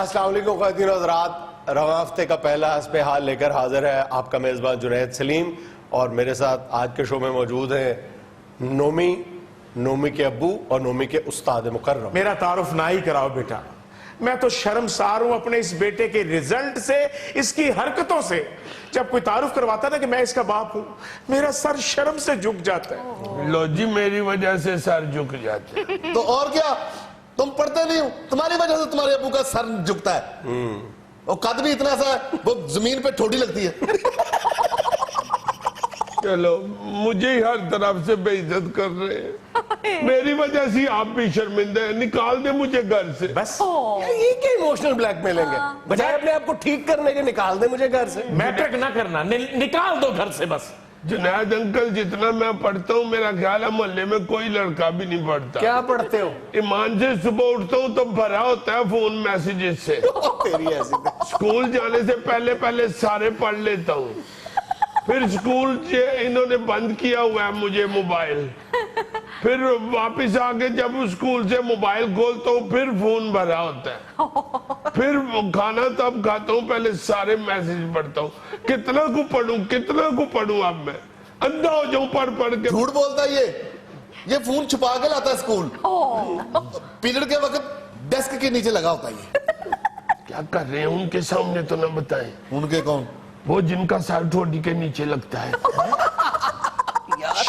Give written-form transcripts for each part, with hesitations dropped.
السلام علیکم خواتین و حضرات، رواں ہفتے کا پہلا حسب حال لے کر حاضر ہے آپ کا میزبان جنید سلیم، اور میرے ساتھ آج کے شو میں موجود ہیں نومی کے ابو اور نومی کے استاد مکرم۔ میرا تعارف نہ ہی کراؤ بیٹا، میں تو شرمسار ہوں اپنے اس بیٹے کے رزلٹ سے، اس کی حرکتوں سے۔ جب کوئی تعارف کرواتا نا کہ میں اس کا باپ ہوں، میرا سر شرم سے جھک جاتا ہے۔ لو جی، میری وجہ سے سر جھک جاتے ہیں تو اور کیا، تم پڑھتے نہیں ہو، تمہاری وجہ سے تمہارے ابو کا سر جھکتا ہے۔ اور قد بھی اتنا سا ہے، وہ زمین پہ ٹھوٹی لگتی ہے۔ چلو، مجھے ہی ہر طرف سے بے عزت کر رہے ہیں، میری وجہ سے آپ بھی شرمندہ ہیں، نکال دیں مجھے گھر سے۔ بس یہ کیا ایموشنل بلیک میلنگ ہے؟ بجائے اپنے آپ کو ٹھیک کرنے کے نکال دیں مجھے گھر سے۔ میٹرک نہ کرنا، نکال دو گھر سے بس۔ جنید انکل، جتنا میں پڑھتا ہوں میرا خیال ہے محلے میں کوئی لڑکا بھی نہیں پڑھتا۔ کیا پڑھتے ہو؟ ایمان سے صبح اٹھتا ہوں تو بھرا ہوتا ہے فون میسیجز سے۔ تیری ایسی اسکول جانے سے پہلے سارے پڑھ لیتا ہوں، پھر اسکول سے انہوں نے بند کیا ہوا ہے مجھے موبائل، پھر واپس آگے جب اسکول سے موبائل کھولتا ہوں پھر فون بھرا ہوتا ہے، پھر کھانا تب کھاتا ہوں پہلے سارے میسیج پڑھتا ہوں۔ کتنا کو پڑھوں اب میں اندھا ہو جاؤں پڑھ کے۔ جھوٹ بولتا ہے یہ فون چھپا کے لاتا ہے اسکول، پیریڈ کے وقت ڈیسک کے نیچے لگا ہوتا ہے یہ۔ کیا کر رہے ہیں ان کے سامنے تو نہ بتائیں۔ ان کے کون؟ وہ جن کا سر ٹھوڑی کے نیچے لگتا ہے۔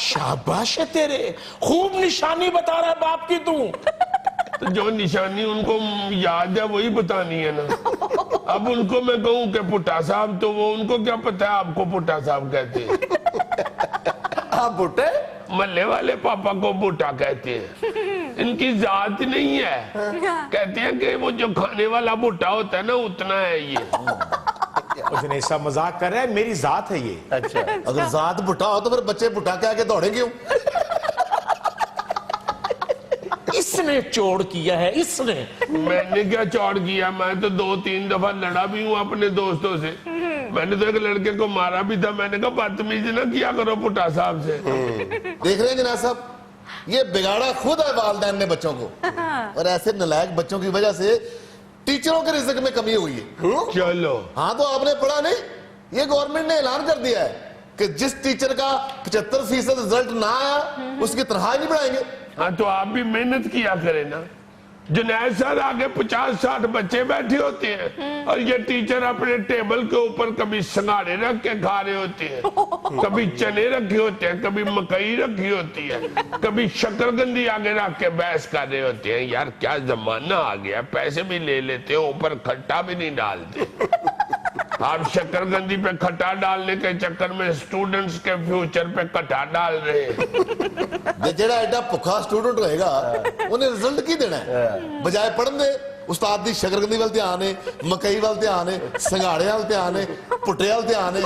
شاباش ہے تیرے، خوب نشانی بتا رہا ہے باپ کی تو۔ تو جو نشانی ان کو یاد ہے وہی بتانی ہے نا۔ اب ان کو میں کہوں کہ پٹا صاحب، تو وہ ان کو کیا پتا ہے آپ کو پٹا صاحب کہتے ہیں؟ آپ بھٹے؟ محلے والے پاپا کو بوٹا کہتے ہیں، ان کی ذات نہیں ہے، کہتے ہیں کہ وہ جو کھانے والا بوٹا ہوتا ہے نا اتنا ہے یہ۔ جنید صاحب مذاق کر رہا ہے، میری ذات ہے یہ۔ اچھا، اگر ذات بٹھا ہو تو پھر بچے بٹھا کے آگے دوڑیں گے۔ اس نے چوڑ کیا ہے، اس نے۔ میں نے کیا چوڑ کیا، میں تو 2-3 دفعہ لڑا بھی ہوں اپنے دوستوں سے۔ میں نے تو ایک لڑکے کو مارا بھی تھا، میں نے کہا بدتمیزی نہ کیا کرو پٹا صاحب سے۔ دیکھ رہے ہیں جناب صاحب، یہ بگاڑا خود ہے والدین نے بچوں کو، اور ایسے نالائق بچوں کی وجہ سے ٹیچروں کے رزق میں کمی ہوئی ہے۔ چلو، ہاں تو آپ نے پڑھا نہیں، یہ گورنمنٹ نے اعلان کر دیا ہے کہ جس ٹیچر کا 75% رزلٹ نہ آیا اس کی تنخواہ نہیں بڑھائیں گے۔ ہاں تو آپ بھی محنت کیا کریں نا۔ جنید سر آگے 50-60 بچے بیٹھے ہوتے ہیں اور یہ ٹیچر اپنے ٹیبل کے اوپر کبھی سنگاڑے رکھ کے کھا رہے ہوتے ہیں، کبھی چنے رکھے ہوتے ہیں، کبھی مکئی رکھی ہوتی ہے، کبھی شکرگندی آگے رکھ کے بحث کر رہے ہوتے ہیں۔ یار کیا زمانہ آ گیا، پیسے بھی لے لیتے ہیں اوپر کھٹا بھی نہیں ڈالتے۔ آپ شکرگندی پہ کھٹا ڈالنے کے چکر میں اسٹوڈنٹس کے فیوچر پہ کٹا ڈال رہے ہیں۔ جڑا ایڈا پکھا سٹوڈنٹ رہے گا انہیں رزلٹ کی دینا ہے؟ بجائے پڑھن دے استاد دی شکرگندی وال دھیان ہے، مکئی وال دھیان ہے، سنگاڑے وال دھیان ہے، پٹے وال دھیان ہے،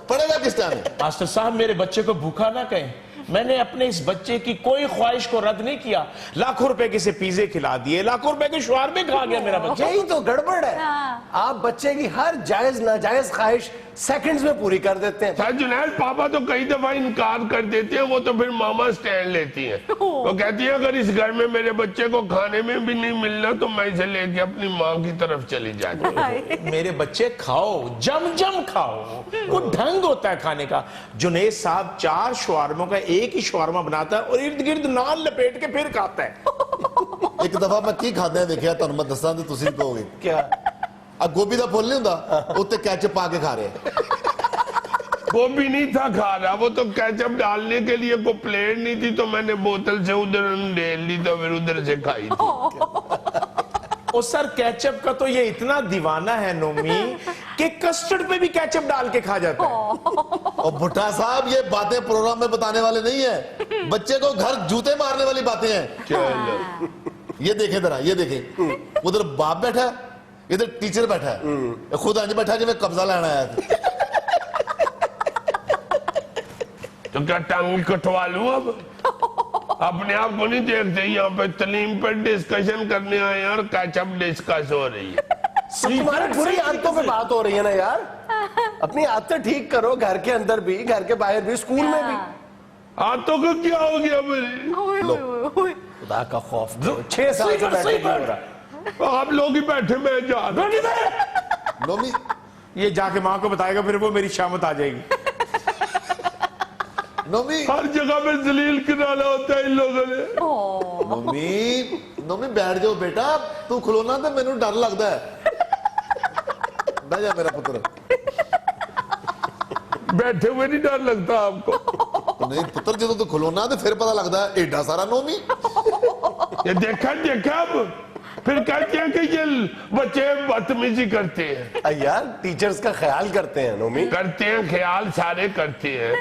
پڑھے گا کس ٹائم؟ ماسٹر صاحب میرے بچے کو بھوکا نہ کہیں، میں نے اپنے اس بچے کی کوئی خواہش کو رد نہیں کیا۔ لاکھوں روپے کے سے پیزے کھلا دیے، لاکھوں روپے کے شوارمے کھا گیا میرا بچہ۔ یہی تو گڑبڑ ہے، آپ بچے کی ہر جائز ناجائز خواہش سیکنڈز میں پوری کر دیتے ہیں۔ سر جنید، پاپا تو کئی دفعہ انکار کر دیتے ہیں، وہ تو پھر ماما سٹینڈ لیتی ہیں۔ وہ کہتی ہیں اگر اس گھر میں میرے بچے کو کھانے میں بھی نہیں ملنا تو میں اسے لے کے اپنی ماں کی طرف چلی جاتی ہوں۔ میرے بچے کھاؤ، جم کھاؤ، وہ ڈھنگ ہوتا ہے کھانے کا۔ جنید صاحب 4 شوارموں کا ایک ہی شوارما بناتا ہے اور ارد گرد نان لپیٹ کے پھر کھاتا ہے۔ ایک دفعہ میں کی کھاتے ہیں دیکھیا تو میں دساں تو تسی کہو گے کیا؟ گوبھی دا پھول نہیں ہوندا اوتے کیچپ پا کے کھا رہے ہیں۔ وہ بھی نہیں تھا کھا رہا، وہ تو کیچپ ڈالنے کے لیے کوئی پلیٹ نہیں تھی تو میں نے بوتل سے ادھر ڈیل لی تو پھر ادھر سے کھائی تھی۔ اور سر کیچپ کا تو یہ اتنا دیوانہ ہے نومی کہ کسٹرڈ پہ بھی کیچپ ڈال کے کھا جاتا ہے۔ اور بھٹا صاحب یہ باتیں پروگرام میں بتانے والے نہیں ہیں، بچے کو گھر جوتے مارنے والی باتیں ہیں۔ چلو، یہ دیکھیں ذرا، یہ دیکھیں، ادھر باپ بیٹھا ہے، ادھر ٹیچر بیٹھا ہے، خود انج بیٹھا جو میں قبضہ لینا آیا تھا۔ تو کیا ٹانگ کٹوا لوں اب؟ اپنے آپ کو نہیں دیکھتے یہاں پہ تعلیم پر ڈسکشن کرنے آئے ہیں اور کیچپ ڈسکس ہو رہی ہے۔ تمہاری بری عادتوں پہ بات ہو رہی ہے نا یار، اپنی عادتیں ٹھیک کرو، گھر کے اندر بھی، گھر کے باہر بھی، اسکول میں بھی۔ آتوں کو کیا ہو گیا میری؟ خدا کا خوف، 6 سال سے بیٹھے نہیں ہو رہا۔ आप लोग ही बैठे, मैं जा रहा हूं। नोमी ये जाके माँ को बताएगा, फिर वो मेरी शामत आ जाएगी। नोमी हर जगह पे जलील कराना होता है इन लोगों ने। नोमी नोमी बैठ जाओ बेटा, तू खलोना तो मैनू डर लगता है। बैठ जा मेरा पुत्र। बैठे हुए नहीं डर लगता आपको? तो नहीं पुत्र, जो तू खलोना तो फिर पता लगता है एडा सारा नोमी। ये देखा अब फिर कहते हैं कि ये बच्चे बदतमीजी करते हैं। यार टीचर्स का ख्याल करते हैं नोमी। करते हैं, ख्याल सारे करते हैं,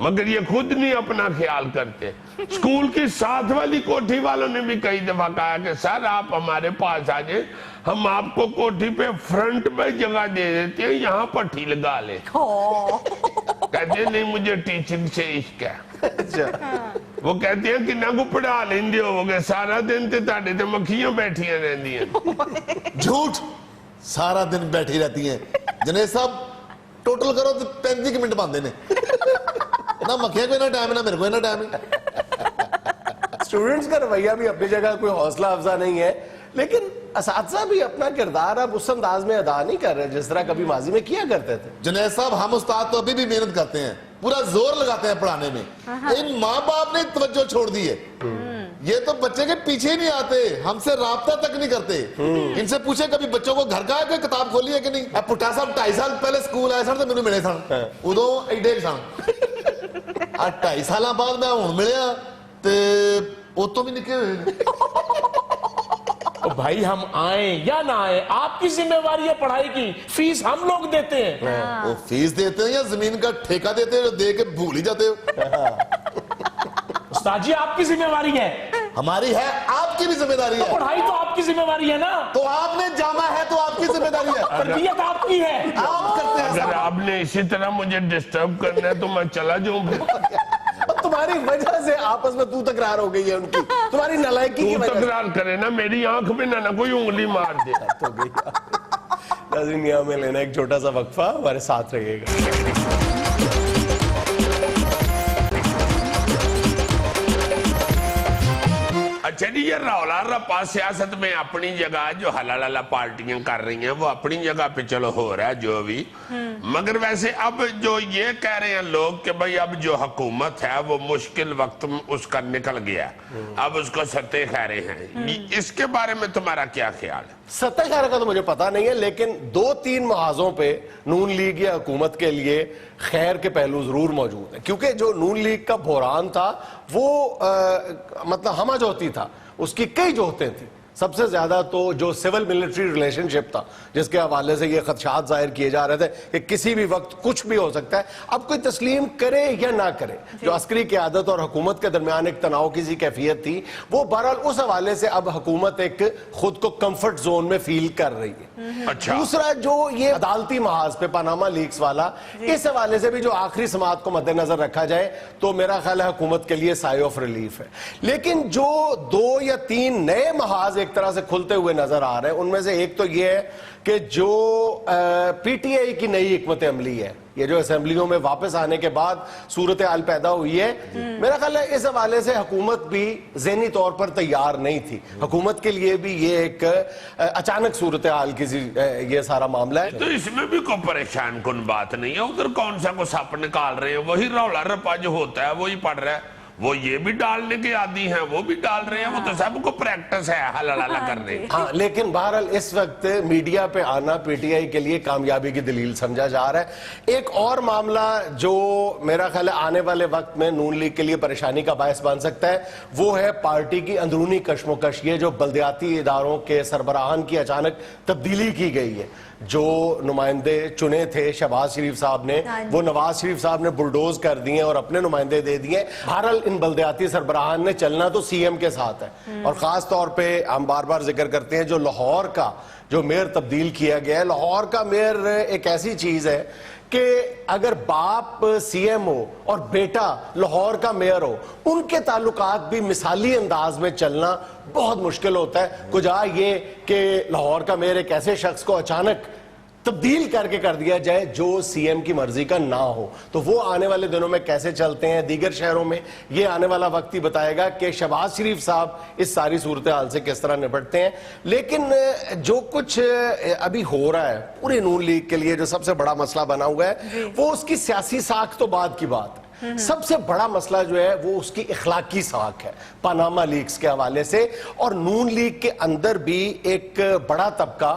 मगर ये खुद नहीं अपना ख्याल करते। स्कूल की साथ वाली कोठी वालों ने भी कई दफा कहा कि सर आप हमारे पास आ जाए, हम आपको कोठी पे फ्रंट में जगह दे देते हैं, यहाँ पट्टी लगा ले। कहते हैं नहीं मुझे टीचिंग से इश्क है। वो कहते हैं कि ना को पढ़ा लेंदे होगे, सारा दिन ते ताड़े ते मक्खियां बैठियां रहती हैं। झूठ, सारा दिन बैठी रहती हैं। जनेश साहब टोटल करो तो 35 मिनट बनते ने। ना मक्खियां को इतना टाइम, ना मेरे को इतना टाइम है। स्टूडेंट्स का रवैया भी अपनी जगह कोई हौसला अफजा नहीं है, लेकिन असातिज़ा भी अपना किरदार अब उस अंदाज में अदा नहीं कर रहे जिस तरह कभी माजी में किया करते थे। जुनैद साहब हम उस्ताद तो अभी भी मेहनत करते हैं, पूरा जोर लगाते हैं पढ़ाने में। इन माँ बाप ने तवज्जो छोड़ दी है, ये तो बच्चे के पीछे नहीं आते, हमसे राब्ता तक नहीं करते। इनसे पूछे कभी बच्चों को घर का कोई किताब खोली है कि नहीं। अब पुट्टा साहब 2.5 साल पहले स्कूल आए सन तो मैनू मिले सन, उदों एडे सन। 2.5 साल बाद मैं हुण मिलिया ते उतों भी निके हुए। तो भाई हम आए या ना आए, आपकी जिम्मेवारी है पढ़ाई की, फीस हम लोग देते हैं। वो फीस देते हैं या जमीन का ठेका देते हैं, जो दे के भूल ही जाते हो। उस्ताद जी आपकी जिम्मेवारी है, हमारी है, आपकी भी जिम्मेदारी है। पढ़ाई तो आपकी जिम्मेवारी है ना, तो आपने जाना है तो आपकी जिम्मेदारी है, तरबियत आपकी है, आप करते हैं। अगर आपने इसी तरह मुझे डिस्टर्ब करना है तो मैं चला जाऊं। तुम्हारी वजह से आपस में तू तकरार हो गई है उनकी, तुम्हारी नालायकी की तू वजह से। तकरार करे ना, मेरी आंख में ना कोई उंगली मार दे। तो गई। नाज़रीन यहाँ में लेना एक छोटा सा वक्फा, हमारे साथ रहिएगा। अच्छा जी, ये रौला रप्पा सियासत में अपनी जगह जो हलाला पार्टियां कर रही हैं वो अपनी जगह पे चलो हो रहा है जो भी, मगर वैसे अब जो ये कह रहे हैं लोग कि भाई अब जो हुकूमत है वो मुश्किल वक्त में उसका निकल गया, अब उसको सत्ते खैरे हैं, इसके बारे में तुम्हारा क्या ख्याल है? सत्ता खैर का तो मुझे पता नहीं है, लेकिन 2-3 महाजों पे नून लीग या हुकूमत के लिए खैर के पहलू जरूर मौजूद है, क्योंकि जो नून लीग का बहरान था वो मतलब हमा जोती था, उसकी कई जोतें थी। सबसे ज्यादा तो जो सिविल मिलिट्री रिलेशनशिप था जिसके हवाले से ये खदशात जाहिर किए जा रहे थे कि किसी भी वक्त कुछ भी हो सकता है। अब कोई तस्लीम करे या ना करे, जो अस्करी क़यादत और हुकूमत के दरमियान एक तनाव की सी कैफियत थी, वो बहरहाल उस हवाले से अब हुकूमत एक खुद को कंफर्ट जोन में फील कर रही है। अच्छा, दूसरा जो ये अदालती महाज पे पनामा लीक्स वाला, इस हवाले से भी जो आखिरी समात को मद्देनजर रखा जाए तो मेरा ख्याल है हुकूमत के लिए साई ऑफ रिलीफ है। लेकिन जो 2 या 3 नए महाज एक तरह से खुलते हुए नजर आ रहे हैं, उनमें से एक तो ये है कि जो पीटीआई की नई हिकमत अमली है, ये जो असेंबलियों में वापस आने के बाद सूरत हाल पैदा हुई है, मेरा ख्याल है इस हवाले से हुकूमत भी ज़हनी तौर पर तैयार नहीं थी। हुकूमत के लिए भी ये एक अचानक सूरत हाल की ये सारा मामला है। तो इसमें भी कोई परेशान कुन बात नहीं है। उधर कौन सा को सप निकाल रहे हैं, वही रौला रप्पा जो होता है वही पड़ रहा है, वो ये भी डालने के आदी हैं, वो भी डाल रहे हैं, वो तो सबको प्रैक्टिस है हलाला करने। हाँ, लेकिन बहरहाल इस वक्त मीडिया पे आना पीटीआई के लिए कामयाबी की दलील समझा जा रहा है। एक और मामला जो मेरा ख्याल है आने वाले वक्त में नून लीग के लिए परेशानी का बायस बन सकता है, वो है पार्टी की अंदरूनी कशमकश। ये जो बल्दियाती इदारों के सरबराहान की अचानक तब्दीली की गई है, जो नुमाइंदे चुने थे शहबाज शरीफ साहब ने, वो नवाज शरीफ साहब ने बुलडोज कर दिए और अपने नुमाइंदे दे दिए। बहरहाल इन बल्दियाती सरबराहान ने चलना तो सीएम के साथ है, और खास तौर पे हम बार बार जिक्र करते हैं जो लाहौर का जो मेयर तब्दील किया गया है। लाहौर का मेयर एक ऐसी चीज है कि अगर बाप सीएम हो और बेटा लाहौर का मेयर हो, उनके ताल्लुकात भी मिसाली अंदाज में चलना बहुत मुश्किल होता है। कुछ ये कि लाहौर का मेयर एक ऐसे शख्स को अचानक तब्दील करके कर दिया जाए जो सीएम की मर्जी का ना हो। तो वो आने वाले दिनों में कैसे चलते हैं दीगर शहरों में, ये आने वाला वक्त ही बताएगा कि शहबाज शरीफ साहब इस सारी सूरत हाल से किस तरह निपटते हैं। लेकिन जो कुछ अभी हो रहा है पूरी नून लीग के लिए जो सबसे बड़ा मसला बना हुआ है वो उसकी सियासी साख तो बाद की बात है। सबसे बड़ा मसला जो है वो उसकी इखलाकी साख है पनामा लीक्स के हवाले से। और नून लीग के अंदर भी एक बड़ा तबका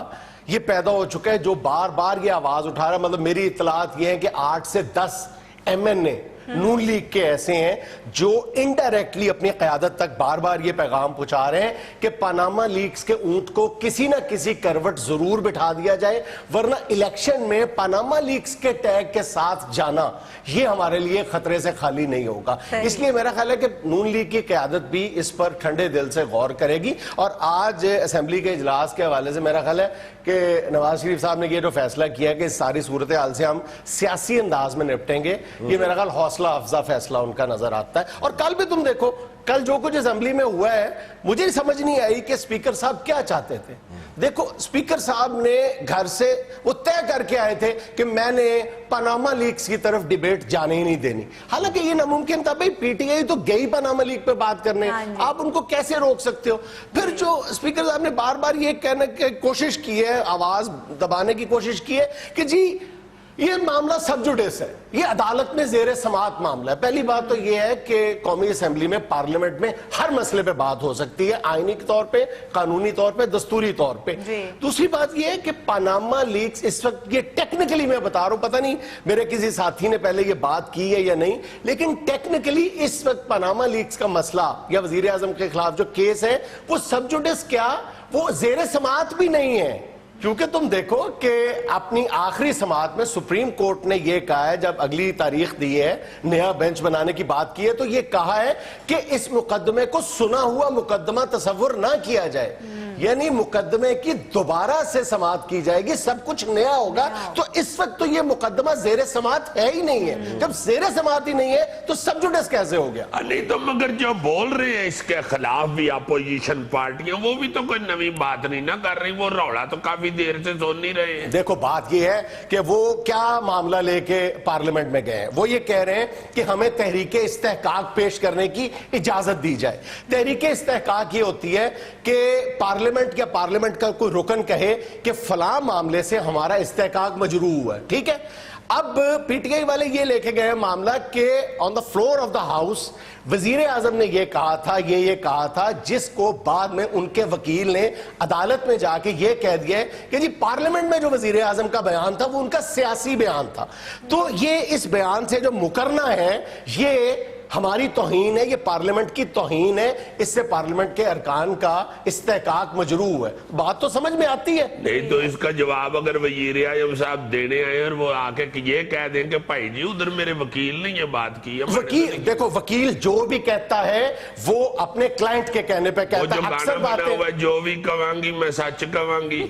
ये पैदा हो चुका है जो बार बार ये आवाज उठा रहा है। मतलब मेरी इतलात ये है कि 8 से 10 MNA नून लीग के ऐसे हैं जो इनडायरेक्टली अपनी क़यादत तक बार बार ये पैगाम पहुंचा रहे हैं कि पनामा लीक्स के ऊंट को किसी ना किसी करवट जरूर बिठा दिया जाए, वरना इलेक्शन में पनामा लीक्स के टैग के साथ जाना ये हमारे लिए खतरे से खाली नहीं होगा। इसलिए मेरा ख्याल है कि नून लीग की क़यादत भी इस पर ठंडे दिल से गौर करेगी। और आज असेंबली के इजलास के हवाले से मेरा ख्याल है कि नवाज शरीफ साहब ने ये जो फैसला किया कि इस सारी सूरत हाल से हम सियासी अंदाज में निपटेंगे, ये मेरा ख्याल हौसला अफजा फैसला उनका नजर आता है। और कल भी तुम देखो, कल जो कुछ असेंबली में हुआ है मुझे समझ नहीं आई कि स्पीकर साहब क्या चाहते थे। देखो स्पीकर साहब ने घर से वो तय करके आए थे कि मैंने पनामा लीक्स की तरफ डिबेट जाने ही नहीं देनी। हालांकि ये नामुमकिन था, भाई पीटीआई तो गई पनामा लीग पे बात करने, आप उनको कैसे रोक सकते हो। फिर जो स्पीकर साहब ने बार बार ये कहने की कोशिश की है, आवाज दबाने की कोशिश की है कि जी ये मामला सब जुडिस है, ये अदालत में जेर समात मामला है। पहली बात तो ये है कि कौमी असेंबली में पार्लियामेंट में हर मसले पे बात हो सकती है, आईनी के तौर पे, कानूनी तौर पे, दस्तूरी तौर पे। दूसरी बात ये है कि पनामा लीक्स इस वक्त ये टेक्निकली मैं बता रहा हूं, पता नहीं मेरे किसी साथी ने पहले ये बात की है या नहीं, लेकिन टेक्निकली इस वक्त पनामा लीक्स का मसला या वजीर आजम के खिलाफ जो केस है वो सब जुडिस क्या, वो जेर समात भी नहीं है। क्योंकि तुम देखो कि अपनी आखिरी समाअत में सुप्रीम कोर्ट ने यह कहा है, जब अगली तारीख दी है, नया बेंच बनाने की बात की है, तो यह कहा है कि इस मुकदमे को सुना हुआ मुकदमा तस्वुर ना किया जाए, यानी मुकदमे की दोबारा से समाअत की जाएगी, सब कुछ नया होगा। तो इस वक्त तो यह मुकदमा जेर समाअत है ही नहीं है। जब जेर समाअत ही नहीं है तो सब जुडिस कैसे हो गया? नहीं तो मगर जो बोल रहे हैं इसके खिलाफ भी अपोजिशन पार्टियां, वो भी तो कोई नवी बात नहीं ना कर रही, वो रौला तो काफी देर से सुन नहीं रहे हैं। देखो बात ये है कि वो क्या मामला लेके पार्लियामेंट में गए हैं, वो ये कह रहे हैं कि हमें तहरीके इस्तेहकाक पेश करने की इजाजत दी जाए। तहरीके इस्तेहकाक ये होती है कि पार्लियामेंट या पार्लियामेंट का कोई रुकन कहे कि फलां मामले से हमारा इस्तेहकाक मजरू हुआ है, ठीक है। अब पीटीआई वाले ये लेके गए मामला कि on the floor of the house वजीर आजम ने ये कहा था, ये कहा था, जिसको बाद में उनके वकील ने अदालत में जाके ये कह दिया कि जी पार्लियामेंट में जो वजीर आजम का बयान था वो उनका सियासी बयान था। तो ये इस बयान से जो मुकरना है ये हमारी तौहीन है, ये पार्लियामेंट की तौहीन है, इससे पार्लियामेंट के अरकान का इस्तेहकाक मजरू है। बात तो समझ में आती है। नहीं तो इसका जवाब अगर वजीर आजम साहब देने आए और वो आके ये कह दें कि भाई जी उधर मेरे वकील ने ये बात की है। वकील देखो, वकील जो भी कहता है वो अपने क्लाइंट के कहने पे कहता है। अक्सर बातें जो भी कहूंगी मैं सच कहूंगी,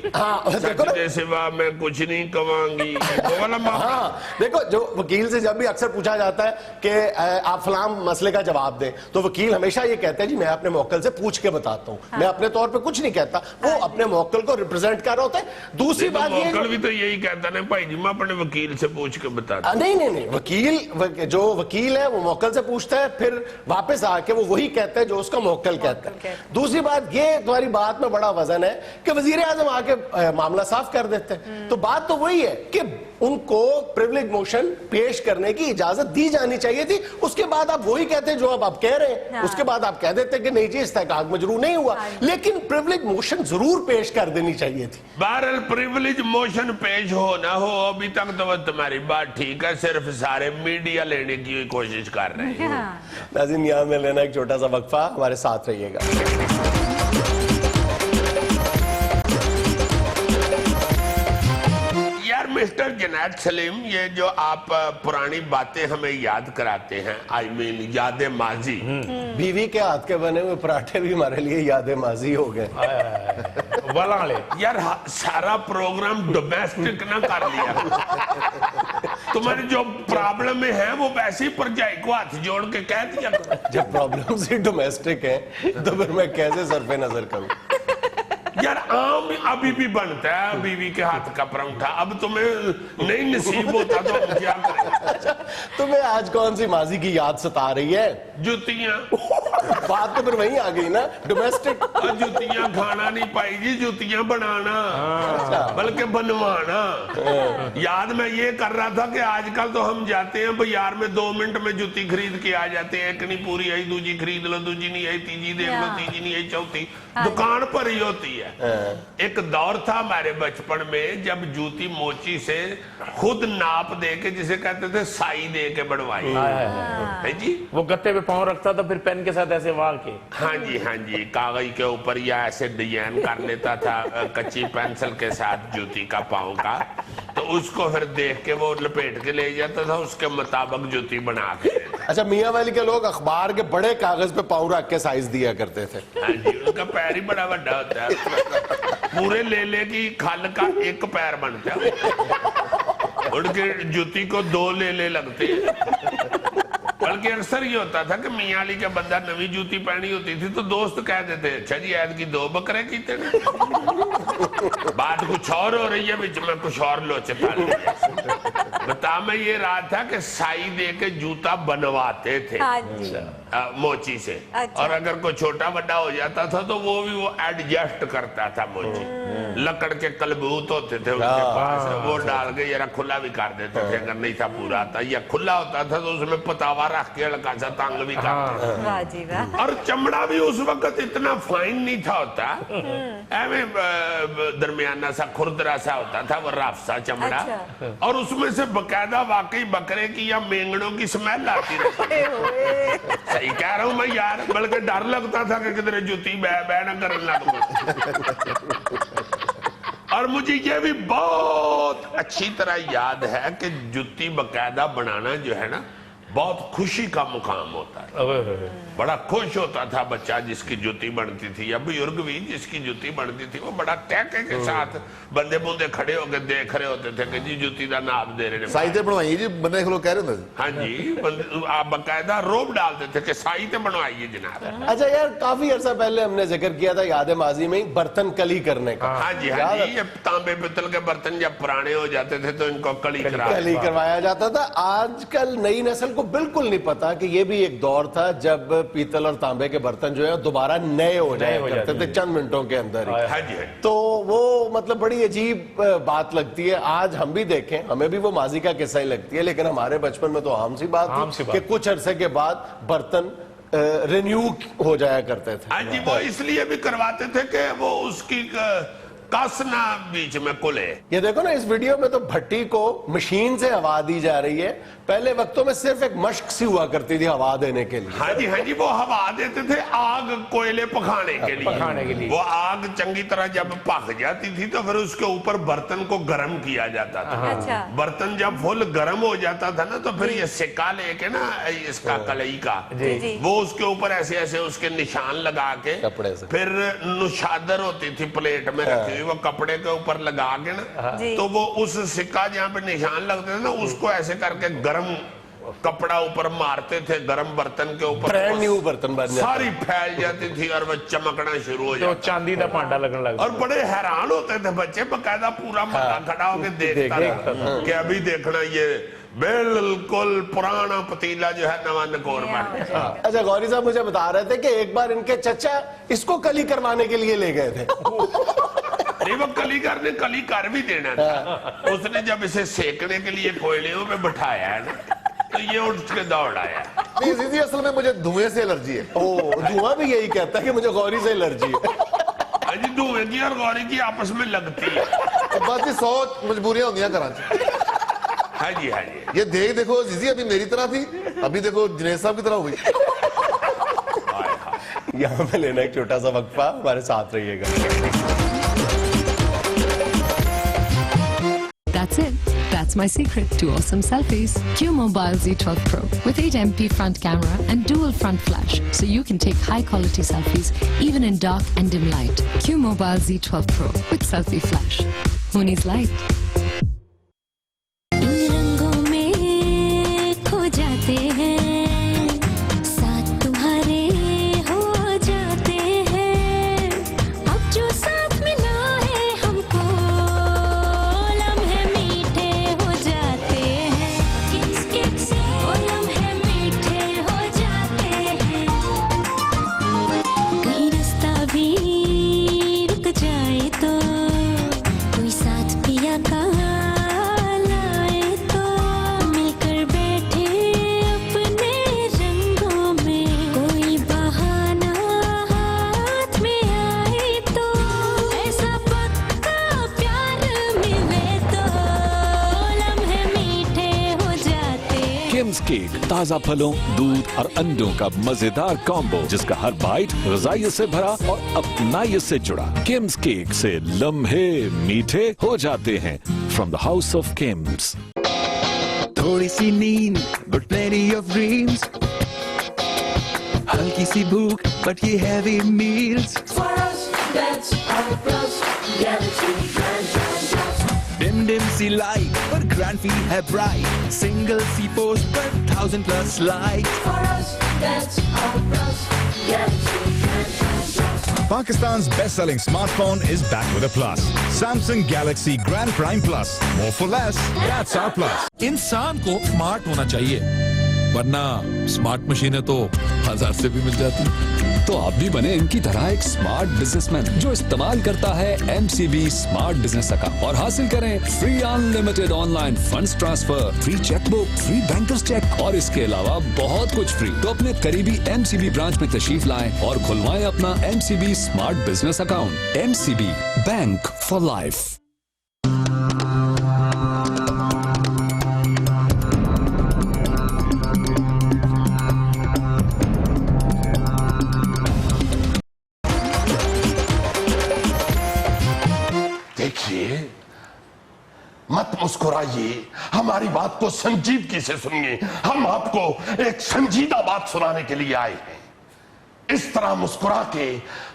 देखो के सिवा मैं कुछ नहीं कहूंगी। हाँ देखो, जो वकील से जब भी अक्सर पूछा जाता है कि आप फलाम मसले का जवाब दें, तो वकील हमेशा ये कहता है जी मैं अपने मौक्किल से पूछ के बताता हूं, मैं अपने तौर पे कुछ नहीं कहता, वो अपने मौक्किल को रिप्रेजेंट कर रहा होता है। दूसरी बात ये मौक्किल भी तो यही कहता है भाई जी मैं अपने वकील से पूछ के बताता। नहीं, वकील जो वकील है वो मौक्किल से पूछता है, फिर वापस आके वो वही कहता है जो उसका मौक्किल कहता है। दूसरी बात ये, तुम्हारी बात में बड़ा वजन है कि वजीर आजम आके मामला साफ कर देते हैं। तो बात तो वही है कि उनको प्रिविलेज मोशन पेश करने की इजाजत दी जानी चाहिए थी। उसके बाद आप वही कहते जो अब आप कह रहे हैं। हाँ। उसके बाद आप कह देते कि नहीं जी इस्तेहकाक मजरू नहीं हुआ। हाँ। लेकिन प्रिविलेज मोशन जरूर पेश कर देनी चाहिए थी। बहरहाल प्रिविलेज मोशन पेश हो ना हो, अभी तक तो तुम्हारी बात ठीक है, सिर्फ सारे मीडिया लेने की कोशिश कर रहे हैं। हाँ। नाज़रीन यहाँ में लेना एक छोटा सा वक्फा, हमारे साथ रहिएगा। मिस्टर जुनैद सलीम, ये जो आप पुरानी बातें हमें याद कराते हैं, आई मीन याद माजी, बीवी के हाथ के बने हुए पराठे भी हमारे लिए याद माजी हो गए। यार सारा प्रोग्राम डोमेस्टिक ना कर लिया। तुम्हारी जो प्रॉब्लम में है वो वैसे ही परजाई को हाथ जोड़ के कह दिया करो। जब प्रॉब्लम ही डोमेस्टिक है तो फिर मैं कैसे सरफे नजर करूं? यार आम अभी भी बनता है बीवी के हाथ का परांठा, अब तुम्हें नहीं नसीब होता तो हम क्या करें। तुम्हें आज कौन सी माजी की याद सता रही है? जुतियां, बात तो फिर वहीं आ गई ना, डोमेस्टिक। और जुतियां खाना नहीं पाई जी, जुतियां बनाना बल्कि बनवाना। याद मैं ये कर रहा था कि आजकल तो हम जाते हैं बाजार में 2 मिनट में जुती खरीद के आ जाते हैं, एक नहीं पूरी आई दूजी खरीद लो, दूजी नहीं आई तीजी देख लो, तीजी नहीं आई चौथी, दुकान पर ही होती है। एक दौर था हमारे बचपन में जब जूती मोची से खुद नाप दे के, जिसे कहते थे साई दे के बनवाई है जी। वो गत्ते पे पाँव रखता था, फिर पेन के साथ ऐसे वाल के, हाँ जी, कागज के ऊपर या ऐसे डिजाइन कर लेता था कच्ची पेंसिल के साथ जूती का पाँव का, तो उसको फिर देख के वो लपेट के ले जाता था, उसके मुताबिक जूती बना के। अच्छा, मियाँ वाली के लोग अखबार के बड़े कागज पे पाँव रख के साइज दिया करते थे। हाँ जी, उनका पैर ही बड़ा बड़ा होता है, पूरे लेले की खाल का एक पैर बनता है, उनके जूती को 2 लेले लगते हैं। बल्कि अक्सर ये होता था कि मियाँ अली का बंदा नवी जूती पहनी होती थी तो दोस्त कह देते, अच्छा जी ऐद की 2 बकरे की तेरे। बात कुछ और हो रही है, बीच में कुछ और लोचता बता। मैं ये रहा था कि साई दे के जूता बनवाते थे मोची से। अच्छा। और अगर कोई छोटा बड़ा हो जाता था तो वो भी वो एडजस्ट करता था मोची। लकड़ के कलबूत होते थे उसके पास, वो डाल के जरा खुला भी कर देते थे अगर नहीं था पूरा था, या खुला होता था तो उसमें पतावा रख के हल्का सा तंग भी करते थे। वाह जी वाह। और चमड़ा भी उस वक्त इतना फाइन नहीं था होता, एवं दरमियाना सा खुरदरा सा होता था, वो रफ सा चमड़ा। अच्छा। और उसमें से बकायदा वाकई बकरे की या मेंगड़ों की स्मेल आती रहती। सही कह रहा हूं मैं यार, बल्कि डर लगता था कि किधर जूती बह ना करने लग। और मुझे ये भी बहुत अच्छी तरह याद है कि जूती बकायदा बनाना जो है ना बहुत खुशी का मुकाम होता है। बड़ा खुश होता था बच्चा जिसकी जूती बनती थी, या बुजुर्ग भी जिसकी जूती बनती थी, वो बड़ा टहके के साथ बंदे बुंदे खड़े होकर देख रहे होते थे कि जी जूती का नाप दे रहे साई ते बनवाई जी, बंदे लोग कह रहे होंगे। हाँ जी, आप बकायदा रोब डालते थे कि साई ते बनवाइए जनाब। अच्छा यार, काफी अरसा पहले हमने जिक्र किया था याद माजी में ही बर्तन कली करने का। हाँ जी, ये तांबे पित्तल के बर्तन जब पुराने हो जाते थे तो इनको कली करवाया जाता था। आजकल नई नस्ल को बिल्कुल नहीं पता कि ये भी एक दौर था जब पीतल और तांबे के बर्तन जो है दोबारा नए हो जाया करते थे चंद मिनटों के अंदर ही। हाँ जी, तो वो मतलब बड़ी अजीब बात लगती है। आज हम भी देखें, हमें भी वो माजी का किस्सा ही लगती है, लेकिन हमारे बचपन में तो आम सी बात थी कि कुछ अरसे के बाद बर्तन रिन्यू हो जाया करते थे। हाँ जी, वो इसलिए भी करवाते थे कि वो उसकी कसना बीच में खुले। ये देखो ना, इस वीडियो में तो भट्टी को मशीन से हवा दी जा रही है। पहले वक्तों में सिर्फ एक मश्क सी हुआ करती थी हवा देने के लिए। हाँ जी, वो हवा देते थे आग कोयले पकाने के लिए। वो आग चंगी तरह जब पक जाती थी तो फिर उसके ऊपर बर्तन को गर्म किया जाता था। अच्छा। बर्तन जब फुल गर्म हो जाता था ना तो फिर ये सिक्का लेके ना इसका कलई का, वो उसके ऊपर ऐसे ऐसे उसके निशान लगा के कपड़े से, फिर नुशादर होती थी प्लेट में रखी हुई, वो कपड़े के ऊपर लगा के ना, तो वो उस सिक्का जहाँ पे निशान लगते थे ना उसको ऐसे करके गरम कपड़ा ऊपर मारते थे, गरम बर्तन के ऊपर ब्रांड न्यू बर्तन बन जाते, सारी फैल जाती थी और वो चमकना शुरू हो जाता, तो चांदी का भांडा लगने लगा। और बड़े हैरान होते थे बच्चे, बकायदा पूरा मक्का खड़ा होकर देखता था कि अभी देखना ये बिल्कुल पुराना पतीला जो है नवा नकोर बन गया। अच्छा, गौरी साहब मुझे बता रहे थे कि एक बार इनके चचा इसको कली करवाने के लिए ले गए थे। नहीं, वो कली कर भी देना था। उसने जब इसे सेकने के लिए कोयलियों में बिठाया है ना तो ये उठ के दौड़ आया। नहीं जीजी, असल में मुझे धुएं से एलर्जी है। ओ, धुआं भी यही कहता है कि मुझे गौरी से एलर्जी है। अजी धुएं की और गौरी की आपस में लगती है। बस जी 100 मजबूरियां होंगी कराची। हाँ जी, हाँ जी। ये देखो जीजी, अभी मेरी तरह थी, अभी देखो जुनैद साहब की तरह हो गई। यहाँ पे लेना एक छोटा सा वक्फा, हमारे साथ रहिएगा। That's it. That's my secret to awesome selfies. Q Mobile Z12 Pro with 8MP front camera and dual front flash, so you can take high quality selfies even in dark and dim light. Q Mobile Z12 Pro with selfie flash. Who needs light? साथ तुम्हारे हो जाते हैं अब जो साथ में cake, ताजा फलों, दूध और अंडों का मजेदार कॉम्बो जिसका हर बाइट ग़िज़ाइयत से भरा और अपनाइयत से जुड़ा। किम्स केक से लम्हे मीठे हो जाते हैं। From the House of Kims. थोड़ी सी नींद but plenty of dreams, हल्की सी भूख but ये heavy meals, For us, that's our plus. Galaxy Grand Plus. dim dim C light but grand feel है bright, single C post but 1000+ like. For us, that's our plus. Galaxy Grand Plus. Pakistan's best-selling smartphone is back with a plus. Samsung Galaxy Grand Prime Plus. More for less. That's our plus. इंसान को smart होना चाहिए, वरना smart मशीनें तो 1000 से भी मिल जाती। तो आप भी बने इनकी तरह एक स्मार्ट बिजनेसमैन जो इस्तेमाल करता है MCB स्मार्ट बिजनेस अकाउंट और हासिल करें free unlimited online funds transfer, free chequebook, free bankers cheque और इसके अलावा बहुत कुछ फ्री। तो अपने करीबी MCB ब्रांच में तशरीफ लाएं और खुलवाएं अपना MCB smart business account. MCB bank for life. देखिए, मत मुस्कुराइए, हमारी बात को संजीदगी से सुनिए। हम आपको एक संजीदा बात सुनाने के लिए आए हैं। इस तरह मुस्कुरा के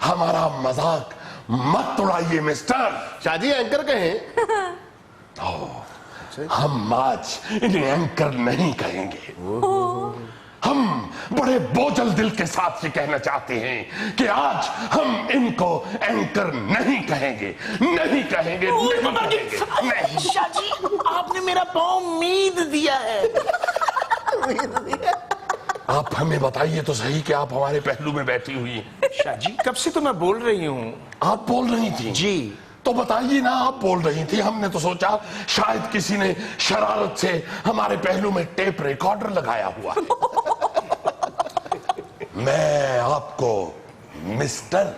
हमारा मजाक मत उड़ाइए मिस्टर। शादी एंकर कहें। हम आज इन्हें एंकर नहीं कहेंगे। हम बड़े बोझल दिल के साथ ये कहना चाहते हैं कि आज हम इनको एंकर नहीं कहेंगे, नहीं कहेंगे, नहीं कहेंगे, नहीं। शाजी, आपने मेरा पाँव मीद दिया है। आप हमें बताइए तो सही कि आप हमारे पहलू में बैठी हुई हैं। शाजी, कब से तो मैं बोल रही हूँ। आप बोल रही थी जी। तो बताइए ना, आप बोल रही थी। हमने तो सोचा शायद किसी ने शरारत से हमारे पहलू में टेप रिकॉर्डर लगाया हुआ है। मैं आपको मिस्टर,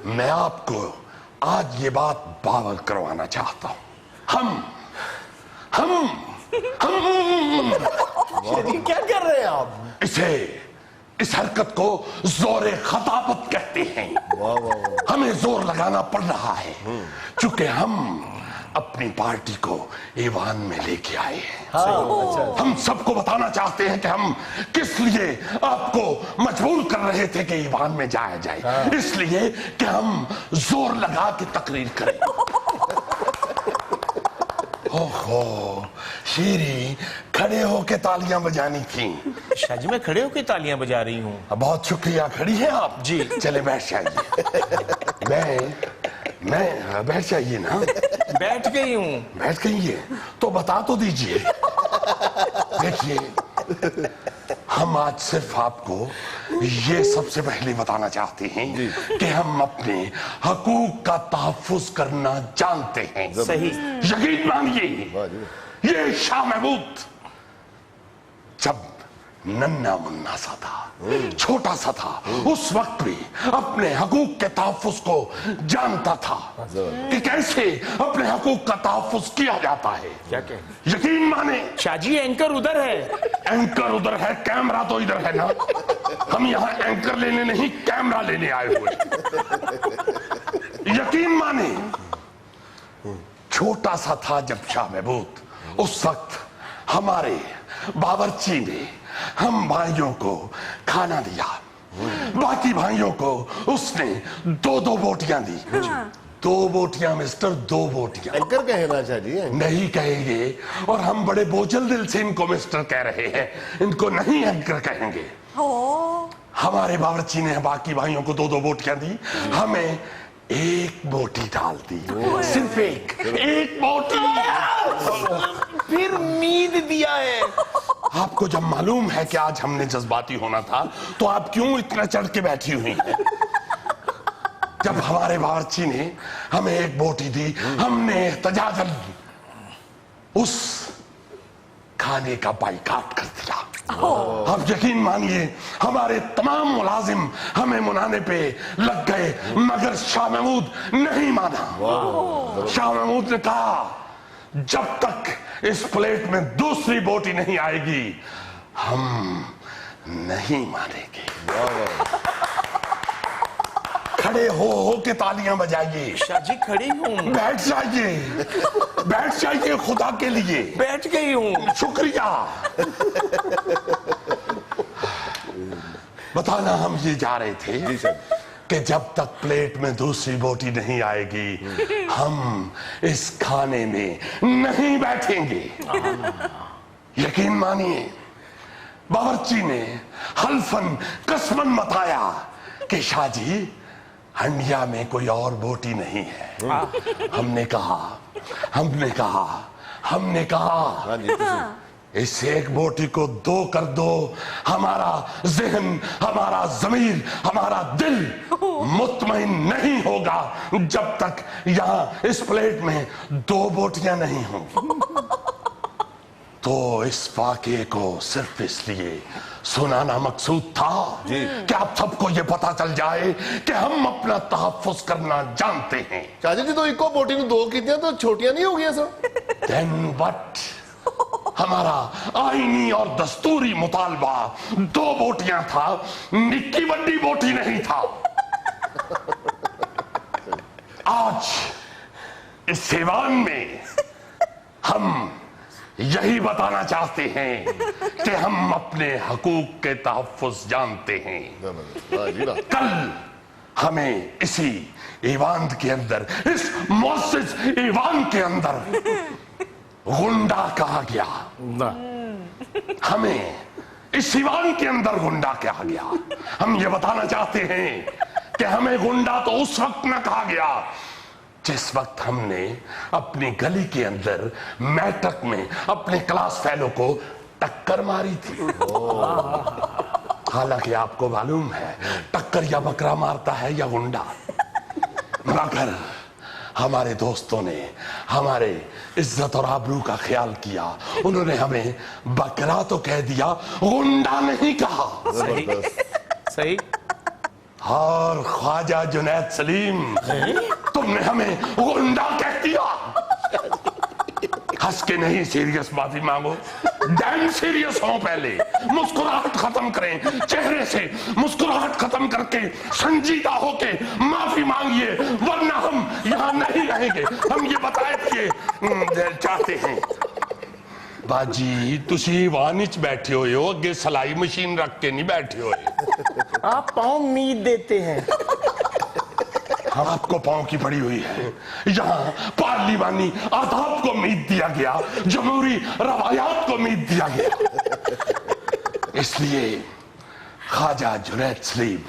मैं आपको आज ये बात बावर करवाना चाहता हूं। हम क्या कर रहे हैं आप? इस हरकत को जोरे खताबत कहते हैं। हमें जोर लगाना पड़ रहा है क्योंकि हम अपनी पार्टी को ईवान में लेके आए हैं। हम सबको बताना चाहते हैं कि हम किस लिए आपको मजबूर कर रहे थे कि ईवान में जाया जाए। इसलिए कि हम जोर लगा के तकरीर करें। ओहो, शीरी खड़े होके तालियां बजानी थी। शाजी, मैं खड़े होके तालियां बजा रही हूँ। बहुत शुक्रिया, खड़ी हैं आप जी। चले बैठ जाइए। मैं बैठ जाइए ना। बैठ गई हूँ। बैठ गई है तो बता तो दीजिए। देखिए, हम आज सिर्फ आपको ये सबसे पहले बताना चाहते हैं कि हम अपने हकूक का तहफ्फुज़ करना जानते हैं। सही। यकीन मानिए, ये शाह महमूद जब नन्ना मुन्ना सा था, छोटा सा था, उस वक्त भी अपने हकूक के तहफ्फुज़ को जानता था कि कैसे अपने हकूक का तहफ्फुज़ किया जाता है। क्या कहें? यकीन माने शाजी, एंकर उधर है। एंकर उधर है, कैमरा तो इधर है ना। हम यहाँ एंकर लेने नहीं, कैमरा लेने आए हुए। यकीन माने, छोटा सा था जब शाह महमूद, उस वक्त हमारे बावर्ची ने हम भाइयों को खाना दिया। बाकी भाइयों को उसने 2-2 बोटियां दी। 2 बोटियां मिस्टर, 2 बोटियां। एंकर कहे ना शादी। नहीं कहेंगे, और हम बड़े बोझल दिल से इनको मिस्टर कह रहे हैं। इनको नहीं एंकर कहेंगे। हमारे बावर्ची ने बाकी भाइयों को 2-2 बोटियां दी, हमें 1 बोटी डाल दी। सिर्फ एक बोटी। फिर मीद दिया है। आपको जब मालूम है कि आज हमने जज्बाती होना था, तो आप क्यों इतना चढ़ के बैठी हुई हैं? जब हमारे बावर्ची ने हमें 1 बोटी दी, हमने एहतजाजन उस खाने का बाइकाट कर दिया। अब यकीन मानिए, हमारे तमाम मुलाजिम हमें मुनाने पे लग गए, मगर शाह महमूद नहीं माना। शाह महमूद ने कहा, जब तक इस प्लेट में दूसरी बोटी नहीं आएगी, हम नहीं मानेंगे। खड़े हो के तालियां बजाइए। शाजी खड़ी हूँ। बैठ जाइए खुदा के लिए। बैठ गई हूँ। शुक्रिया। बताना हम ये जा रहे थे कि जब तक प्लेट में दूसरी बोटी नहीं आएगी हम इस खाने में नहीं बैठेंगे। यकीन मानिए बावर्ची ने हल्फन कसमन बताया कि शाहजी हंडिया में कोई और बोटी नहीं है। हमने कहा इस एक बोटी को दो कर दो। हमारा जहन, हमारा जमीर, हमारा दिल मुतमईन नहीं होगा जब तक यहाँ इस प्लेट में दो बोटियां नहीं हों। तो इस वाक़े को सिर्फ इसलिए सुनाना मकसूद था कि आप सबको ये पता चल जाए कि हम अपना तहफ़्फ़ुज़ करना जानते हैं। चाचा जी तो इको बोटी ने दो कीतियां तो छोटियां नहीं हो गई सब। Then what? हमारा आईनी और दस्तूरी मुतालबा दो बोटियां था, निक्की बड्डी बोटी नहीं था। आज इस सेवान में हम यही बताना चाहते हैं कि हम अपने हकूक के तहफ़्फ़ुज़ जानते हैं। कल हमें इसी ईवान के अंदर, इस मुअस्सिस ईवान के अंदर गुंडा कहा गया। हमें इस ईवान के अंदर गुंडा कहा गया। हम ये बताना चाहते हैं कि हमें गुंडा तो उस वक्त न कहा गया जिस वक्त हमने अपनी गली के अंदर मैट्रिक में अपने क्लास फेलो को टक्कर मारी थी। हालांकि आपको मालूम है टक्कर या बकरा मारता है या गुंडा, मगर हमारे दोस्तों ने हमारे इज्जत और आबरू का ख्याल किया। उन्होंने हमें बकरा तो कह दिया, गुंडा नहीं कहा। सही। और ख्वाजा जुनैद सलीम तुमने हमें गुंडा कह दिया। हंस के नहीं, सीरियस माफी मांगो। डैम सीरियस हो, पहले मुस्कुराहट खत्म करें, चेहरे से मुस्कुराहट खत्म करके संजीदा होके माफी मांगिए, वरना हम यहाँ नहीं रहेंगे। हम ये बताए चाहते हैं बाजी तुसी वानिच बैठे हुए हो, अगे सलाई मशीन रख के नहीं बैठे हुए। आप पाँव मीत देते हैं। हम आपको पाँव की पड़ी हुई है। यहाँ पार्लिमानी आदाब को मीत दिया गया, जमहूरी रवायात को मीत दिया गया। इसलिए ख्वाजा जुनैद सलीम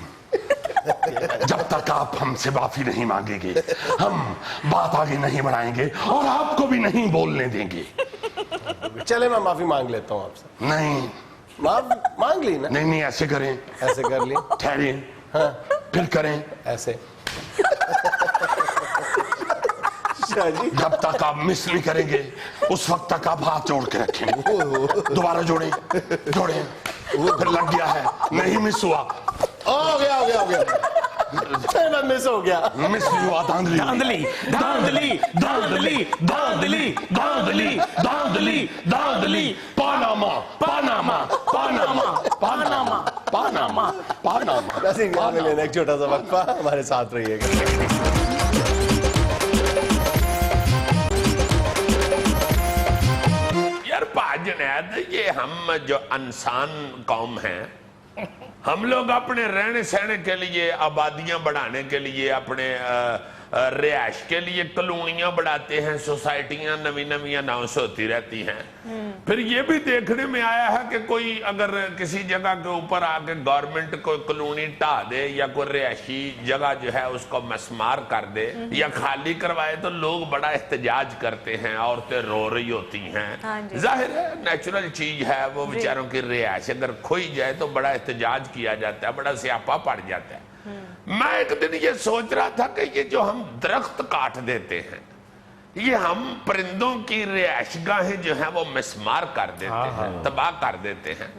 जब तक आप हमसे माफी नहीं मांगेंगे हम बात आगे नहीं बढ़ाएंगे और आपको भी नहीं बोलने देंगे। चले मैं माफी मांग लेता हूँ आपसे। नहीं मांग ली ना। नहीं ऐसे करें, ऐसे कर ली। ठहरे, हाँ फिर करें ऐसे। जब तक आप मिस नहीं करेंगे उस वक्त तक आप हाथ जोड़ के रखेंगे। दोबारा जोड़ें, फिर लग गया है, नहीं मिस हुआ। हो गया मिस हो गया। मिस नहीं हुआ। धांधली धांधली धांधली धांधली धांधली धांधली धांधली धांधली पानामा पानामा पानामा पानामा पानामा पानामा। वैसे गाने लेने एक छोटा सा वक्फा, हमारे साथ रहिएगा। यार जुनैद, ये हम जो इंसान कौम हैं, हम लोग अपने रहने सहने के लिए, आबादियां बढ़ाने के लिए, अपने रिहाइश के लिए कॉलोनियां बढ़ाते हैं, सोसाइटियां नवी नवी अनाउंस होती रहती हैं। फिर ये भी देखने में आया है कि कोई अगर किसी जगह के ऊपर आके गवर्नमेंट कोई कॉलोनी ढा दे या कोई रिहायशी जगह जो है उसको मसमार कर दे या खाली करवाए तो लोग बड़ा एहतजाज करते हैं, औरतें रो रही होती हैं। जाहिर है नेचुरल चीज है, वो बेचारों की रिहाइश अगर खोई जाए तो बड़ा एहतजाज किया जाता है, बड़ा स्यापा पड़ जाता है। मैं एक दिन ये सोच रहा था कि ये जो हम दरख्त काट देते हैं, ये हम परिंदों की रिहायशगाहें जो है वो मिसमार कर देते हैं, तबाह कर देते हैं,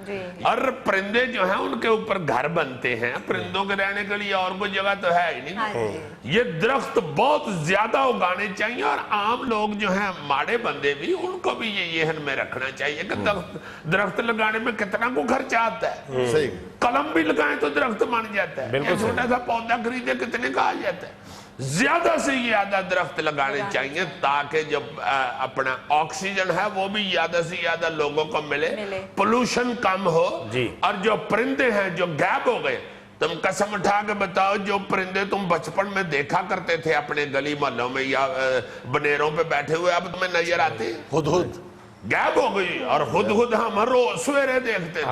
और परिंदे जो हैं उनके ऊपर घर बनते हैं। परिंदों के रहने के लिए और कोई जगह तो है ही नहीं। ये दरख्त बहुत ज्यादा उगाने चाहिए, और आम लोग जो हैं माड़े बंदे भी, उनको भी ये जहन में रखना चाहिए कि दरख्त लगाने में कितना को खर्चा आता है। सही। कलम भी लगाएं तो दरख्त बन जाता है, एक छोटा सा पौधा खरीदे कितने का आ जाता है। ज्यादा से ज्यादा दरख्त लगाने चाहिए ताकि जो अपना ऑक्सीजन है वो भी ज्यादा से ज्यादा लोगों को मिले, पोल्यूशन कम हो। और जो परिंदे हैं जो गायब हो गए, तुम कसम उठा के बताओ, जो परिंदे तुम बचपन में देखा करते थे अपने गली मोहल्लों में या बनेरों पे बैठे हुए, अब तुम्हें नजर आते हैं? हुदहुद गायब हो गई। और खुद हम रोज सवेरे देखते थे,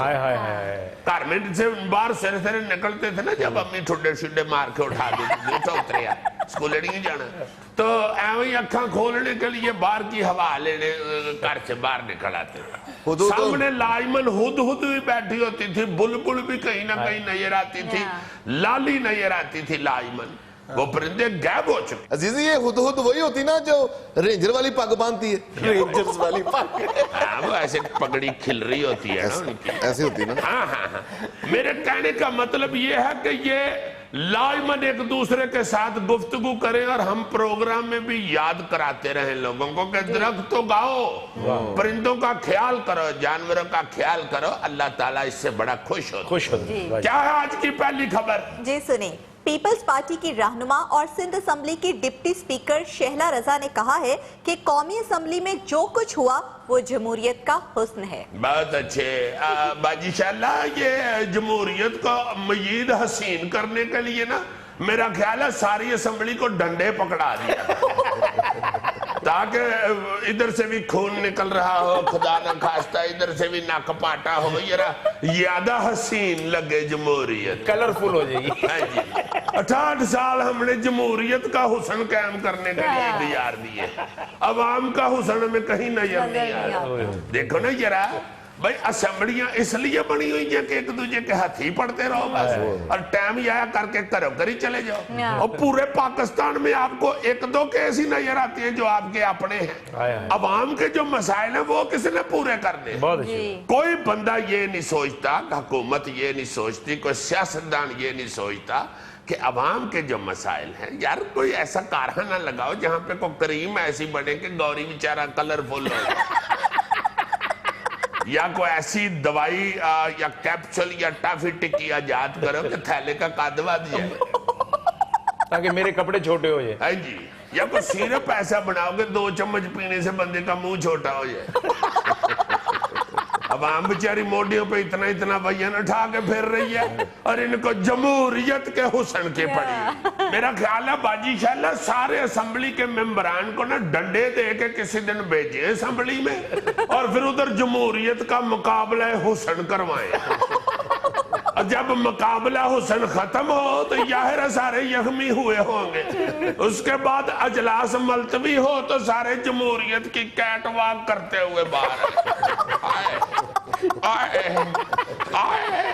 घर में से बाहर सवेरे सवेरे निकलते थे ना, जब अम्मी ठुड्डे शुड्डे मार के उठा देती थी, उतरे यार स्कूल नहीं जाना, तो ऐਵੇਂ ही अखा खोलने के लिए बाहर की हवा लेने घर से बाहर निकल आते थे। सामने लाइमन हुदहुद भी बैठी होती थी, बुलबुल भी कहीं ना कहीं नजर आती थी, लाली नजर आती थी लाइमन। वो परिंदे गायब हो चुके। अजीजी, ये हुदहुद वही होती ना जो रेंजर वाली पग बांधती है? रेंजर्स वाली पग। हाँ, वो ऐसे पगड़ी खिल रही होती है ना उनकी, ऐसी होती ना। हाँ। मेरे कहने का मतलब ये है कि ये लाइमन एक दूसरे के साथ गुफ्तगू करें, और हम प्रोग्राम में भी याद कराते रहे लोगों को कि दरख्त उगाओ, परिंदों का ख्याल करो, जानवरों का ख्याल करो, अल्लाह ताला इससे बड़ा खुश होता। क्या है आज की पहली खबर? जी सुनिए। पीपल्स पार्टी की रहनुमा और सिंध असेंबली की डिप्टी स्पीकर शहला रजा ने कहा है कि कौमी असेंबली में जो कुछ हुआ वो जमहूरियत का हुस्न है। बहुत अच्छे बाजी शाला, ये जमहूरियत को मजीद हसीन करने के लिए ना मेरा ख्याल है सारी असेंबली को डंडे पकड़ा दिया ताकि इधर से भी खून निकल रहा हो, खुदा न खास्ता इधर से भी नक पाटा हो, ज्यादा हसीन लगे जमहूरियत, कलरफुल हो जाएगी। 68 साल हमने जमहूरियत का हुस्न कायम करने के लिए गुजार दिए, अवाम का हुस्न में कहीं नजर नहीं आ रहा। देखो ना जरा भाई, असेंबलियां इसलिए बनी हुई है कि एक दूसरे के हाथ ही पढ़ते रहो बस, और टाइम आया करके करो करी चले जाओ। और पूरे पाकिस्तान में आपको एक दो केस ही नजर आती है जो आपके अपने हैं। अवाम के जो मसाइल हैं वो किसने पूरे करने? कोई बंदा ये नहीं सोचता, हुकूमत ये नहीं सोचती, कोई सियासतदान ये नहीं सोचता कि अवाम के जो मसाइल हैं, यार कोई ऐसा कारखाना लगाओ जहां पे कोई क्रीम ऐसी बने कि गौरी बेचारा कलरफुल हो, या कोई ऐसी दवाई या कैप्सूल या टॉफी टिक्की आजाद करो कि थैले का कद बढ़ जाए ताकि मेरे कपड़े छोटे हो जाए। हाँ जी, या कोई सिरप ऐसा बनाओगे 2 चम्मच पीने से बंदे का मुंह छोटा हो जाए। अब आम बेचारी मोडियों पे इतना इतना वजन उठा के फिर रही है, और इनको जमहूरियत के हुस्न के पड़ी। मेरा ख्याल है बाजी शाला सारे असेंबली के मेंबरान को ना डंडे दे के किसी दिन भेजे असेंबली में, और फिर उधर जमहूरियत का मुकाबला हुस्न करवाएं। और जब मुकाबला हुस्न खत्म हो तो जाहिर सारे यख्मी हुए होंगे, उसके बाद अजलास मुलतवी हो तो सारे जमहूरियत की कैट वॉक करते हुए बाहर आए आए आए।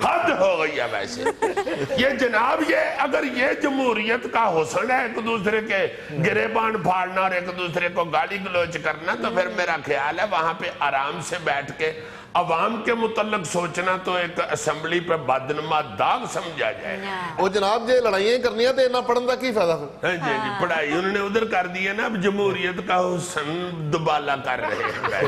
हद हो गई है वैसे। ये जनाब, ये अगर ये जमहूरियत का हुस्न है एक दूसरे के गिरेबान फाड़ना और एक दूसरे को गाली गलौज करना, तो फिर मेरा ख्याल है वहां पे आराम से बैठ के अवाम के मुतल्लक सोचना तो एक असेंबली पे बदनमा दाग समझा जाए। वो जनाब जे लड़ाइयां करनी है तो इतना पढ़ने का की फायदा फिर? जी, पढ़ाई उन्होंने उधर कर दी है ना, अब जमहूरियत का हुस्न दुबाला कर रहे हैं।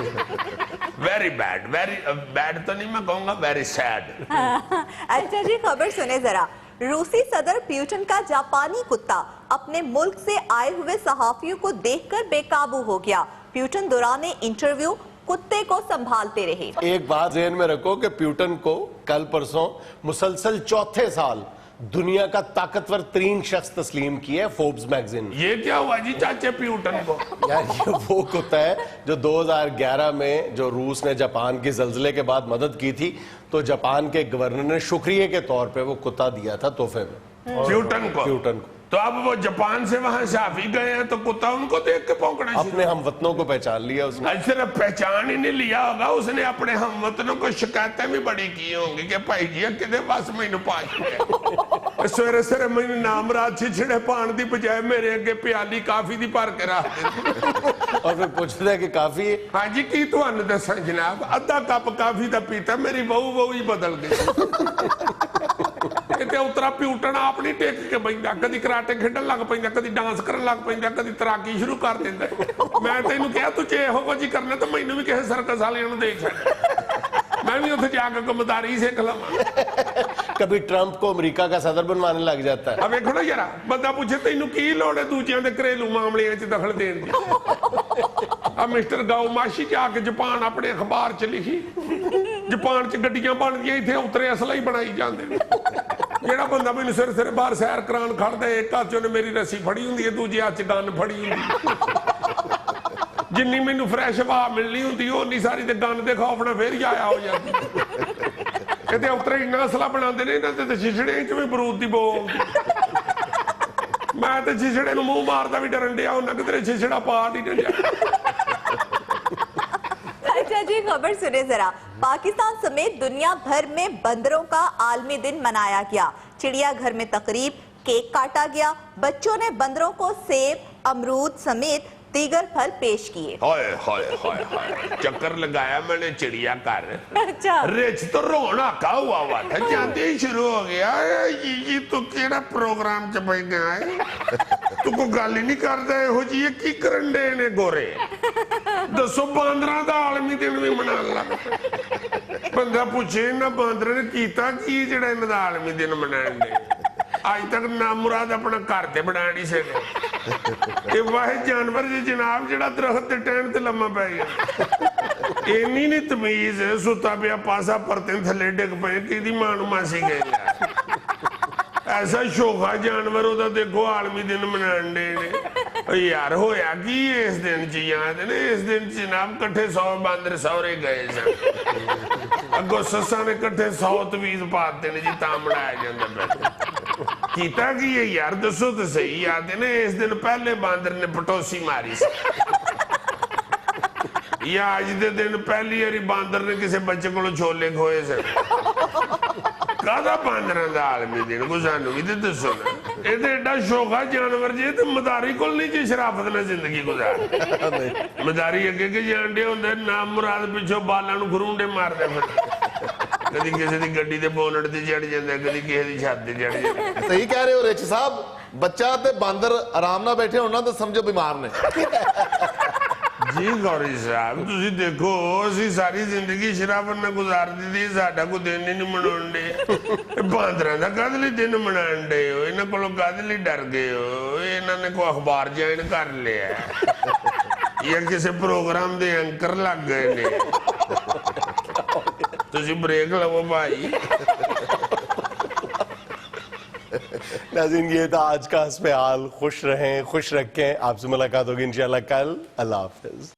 वेरी बैड, वेरी बैड तो नहीं मैं कहूंगा, वेरी सैड। अच्छा जी, खबर सुने जरा। रूसी सदर प्यूटन का जापानी कुत्ता अपने मुल्क से आए हुए सहाफियों को देखकर बेकाबू हो गया। प्यूटन दौरान इंटरव्यू कुत्ते को संभालते रहे। एक बात ज़हन में रखो कि प्यूटन को कल परसों मुसलसल चौथे साल दुनिया का ताकतवर 3 शख्स तस्लीम किए फोर्ब्स मैगजीन। ये क्या हुआ जी चाचे प्यूटन को? यार ये वो कुत्ता है जो 2011 में जो रूस ने जापान के जल्जले के बाद मदद की थी, तो जापान के गवर्नर ने शुक्रिया के तौर पे वो कुत्ता दिया था तोहफे में प्यूटन को। तो अब वो जापान से वहां से आप ही गए हैं तो कुत्ता उनको देख के भौंकना शुरू। अपने हमवतनों को पहचान लिया उसने। सिर्फ पहचान ही नहीं लिया होगा, उसने अपने हमवतनों को शिकायतें भी बड़ी की होंगी कि भाई जी किदे बस मैनू पा छड़िया, सवेरे सवेरे मैनू नाम रात छिछड़े पान दी बजाय मेरे अगे प्याली काफी दी भर के रख दी और फिर पूछता है कि काफी है? हाँ जी की तुहानू दसा जनाब, अद्धा कप काफी दा पीता मेरी बहू ही बदल गई। उतरा प्यूटन आप नहीं टेक के बहिंदा, कदी कराटे खेडन लग पैंदा, कदी डांस करन लग पैंदा, कदी तैराकी शुरू कर दिंदा। मैं तेनू कहा तू जे इहो कुछ करना तो मैनू भी किसी सर्कस वाले नूं देख छड्ड, मैं भी उत्थे जाके कमदारी सीख लवां। कभी ट्रंप को अमेरिका का सदर बनवाने लग जाता है। अब देखो ना यार, बंदा पूछे तेनू की लोड़ है दूजियां दे घरेलू मामलिਆਂ च दखल देण दी। अब मिस्टर गाउमाशी जाके जापान अपने अखबार च लिखी, जापान च गड्डियां बनदियां इत्थे उतरे असला ही बनाई जांदे ने। ਜਿਹੜਾ ਬੰਦਾ ਮੈਨੂੰ ਸਿਰ ਸਿਰ ਬਾਹਰ ਸੈਰ ਕਰਾਉਣ ਖੜਦਾ, ਇੱਕ ਹੱਥ 'ਚ ਉਹਨੇ ਮੇਰੀ ਰੱਸੀ ਫੜੀ ਹੁੰਦੀ ਹੈ, ਦੂਜੇ ਹੱਥ 'ਚ ਗਨ ਫੜੀ ਹੁੰਦੀ। ਜਿੰਨੀ ਮੈਨੂੰ ਫਰੈਸ਼ ਹਵਾ ਮਿਲਣੀ ਹੁੰਦੀ ਉਨੀ ਸਾਰੀ ਤੇ ਗਨ ਦੇ ਖੌਫ ਨਾਲ ਫੇਰ ਹੀ ਆਇਆ ਹੋ ਜਾਂਦੀ। ਇਹਦੇ ਉਤਰੇ ਇੰਨਾ ਅਸਲਾ ਬਣਾਉਂਦੇ ਨੇ, ਇਹਨਾਂ ਤੇ ਛਿਛੜੇ 'ਚ ਵੀ ਬਰੂਦ ਦੀ ਬੋ ਆਉਂਦੀ। ਮੈਂ ਤੇ ਛਿਛੜੇ ਨੂੰ ਮੂੰਹ ਮਾਰਦਾ ਵੀ ਡਰਨ ਡਿਆ ਉਹਨਾਂ, ਕਿਧਰੇ ਛਿਛੜਾ ਪਾਟ ਹੀ ਡੰਡਿਆ। अच्छा जी, खबर सुने जरा। पाकिस्तान समेत दुनिया भर में बंदरों का आलमी दिन मनाया गया। चिड़ियाघर में तकरीब, केक काटा गया, बच्चों ने बंदरों को सेब, अमरूद समेत दीगर फल पेश किए। हाय हाय हाय हाय, चक्कर लगाया मैंने चिड़िया घर। अच्छा। रिच तो रोना का हुआ था, जाते ही शुरू हो गया ये तू केड़ा प्रोग्राम च पई गया है, तू को गल ही नहीं करदा इहो जी की करन दे ने गोरे। दसो बांदरां दा आलमी दिन भी मनान लग पे। बंदा पूछे इन्हां बांदरां ने कीता की जेड़ा इन्हां दा आलमी दिन मनाण दे। अज तक नामुराद अपना घर ते बना नहीं सके। ये वाहिद जानवर जी जनाब जेड़ा दरख्त ते टहन ते लम्मा पै गया। इन्नी नहीं तमीज सुता पिया पासा परते थले डिग पे कि मां नूं मासी गए। ऐसा शोखा जानवर ओदा देखो आलमी दिन मनाण दे ने। यार होया की इस दिन च याद ने, इस दिन जनाब कट्ठे 100 बांदर सौरे गए सन, अगों सस्सा ने कट्ठे 100 तवीज पाते ने जी, तां मनाया जांदा पया। कीता की है यार दसो तो सही। याद ने इस दिन पहले बांदर ने पटोसी मारी सी, या अज दे दिन पहली बारी बांदर ने किसी बच्चे को छोले खोए सन। कादा बांदरां दा आलमी दिन को सानू भी ते दसो ना। ये तो एडा शोखा जानवर जे ते मदारी कोल नहीं जी शराफत नाल जिंदगी गुजार। मदारी अगे के जान डे हुंदा नाम मुराद पिछों बालां नूं खरूंडे मारदा फिर, कदी किसी दी गड्डी दे बोनट ते चढ़ जांदा, कदी किसी दी छत ते चढ़ जांदा। सही कह रहे हो रिच साहब, बच्चा ते बांदर आराम नाल बैठे होना तो समझो बीमार ने। जी गौरी साहब तुसी देखो असी सारी जिंदगी शराबत नाल गुजार दी, साडा कोई दिन ही नहीं मनाउण दे। बांदरां दा काहदे लई दिन मनाउण दे हो, इन्हां कोलों काहदे लई डर गए हो? इन्हां ने कोई अखबार ज्वाइन कर लिया या किसी प्रोग्राम दे एंकर लग गए ने। तुसी ब्रेक लवो भाई। नाज़रीन ये था आज का हस्बे हाल। खुश रहें, खुश रखें। आपसे मुलाकात होगी इंशाल्लाह कल। अल्लाह हाफिज।